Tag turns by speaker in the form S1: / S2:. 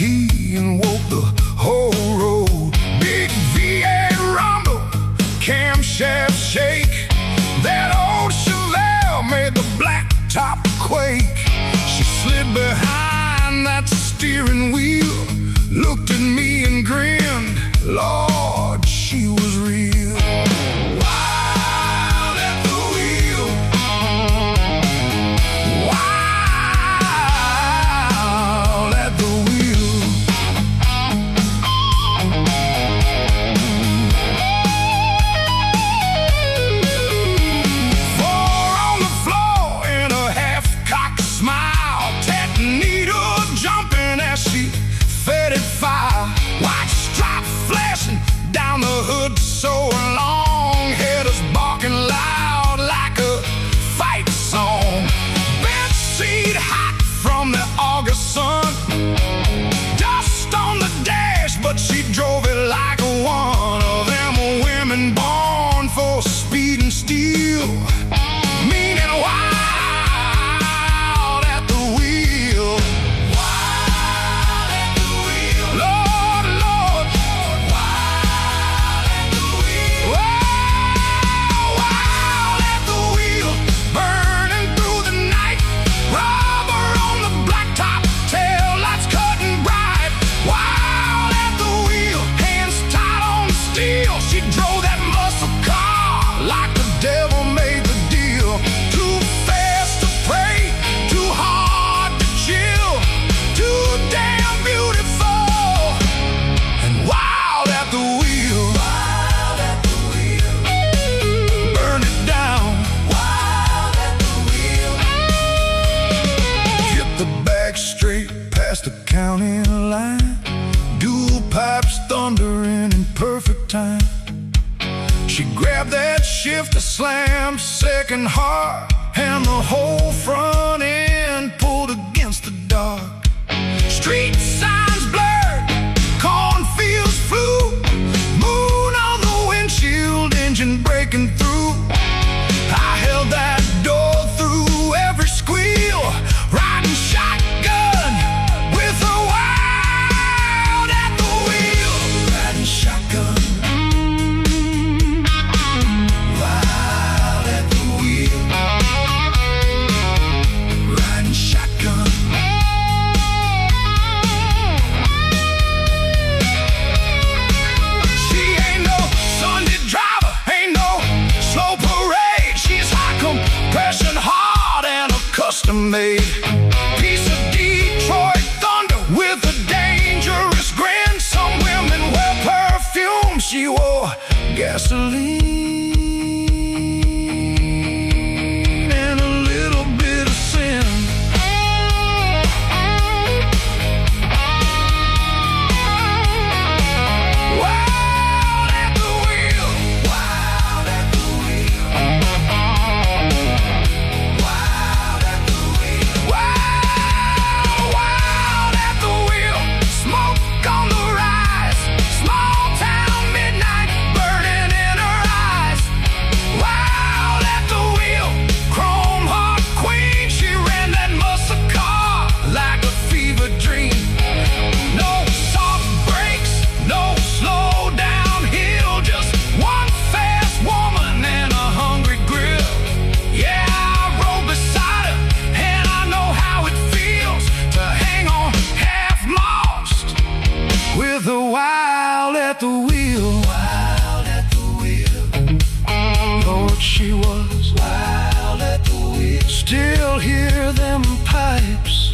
S1: key and woke the whole road. Big V8 rumble, camshaft shake. That old Chevelle made the blacktop quake. She slid behind that steering wheel, looked at me and grinned. Lord, she was real. Wild at the wheel. Wild at the wheel. Four on the floor in a half-cocked smile, tat needle jumping as she fed it fire. White stripe flashing down the hood so long, headers barking loud like a fight song. Bench seat hot from the August sun, dust on the dash, but she drove it like one of them women born for speed and steel. Mean and wild at the wheel. Wild at the wheel. Lord, Lord. Wild at the wheel. Wild at the wheel. Burning through the night. Rubber on the blacktop. Tail lights cutting bright. Wild at the wheel. Hands tight on the steel. She drove that muscle car like the devil made the deal. Too fast to pray, too hard to chill, too damn beautiful and wild at the wheel. Wild at the wheel. Burn it down. Wild at the wheel. Hit the back straight past the county line. Dual pipes thundering in perfect time. She grabbed that shifter, slammed second hard, and the whole front end pulled against the dark. Street signs blurred, cornfields flew, moon on the windshield, engine breaking through. I held that door through every squeal, riding shotgun with a wild at the wheel. Riding shotgun. Wild at the wheel. Riding shotgun. She ain't no Sunday driver, ain't no slow parade. She's high compression, hard and a custom made piece of Detroit thunder with a dangerous grin. Some women wear perfume, she wore gasoline and a little bit of sin. Wild at the wheel. Wild at the wheel. Wild at the wheel. Wild at the wheel. Smoke on the rise. Small town midnight burning in her eyes. Wild at the wheel. Chrome heart queen. She ran that muscle car like a fever dream. No soft brakes, no slow downhill, just one fast woman and a hungry grill. Yeah, I rode beside her and I know how it feels to hang on half-mast with a wild at the wheel. Wild at the wheel. Lord, she was wild at the wheel. Still hear them pipes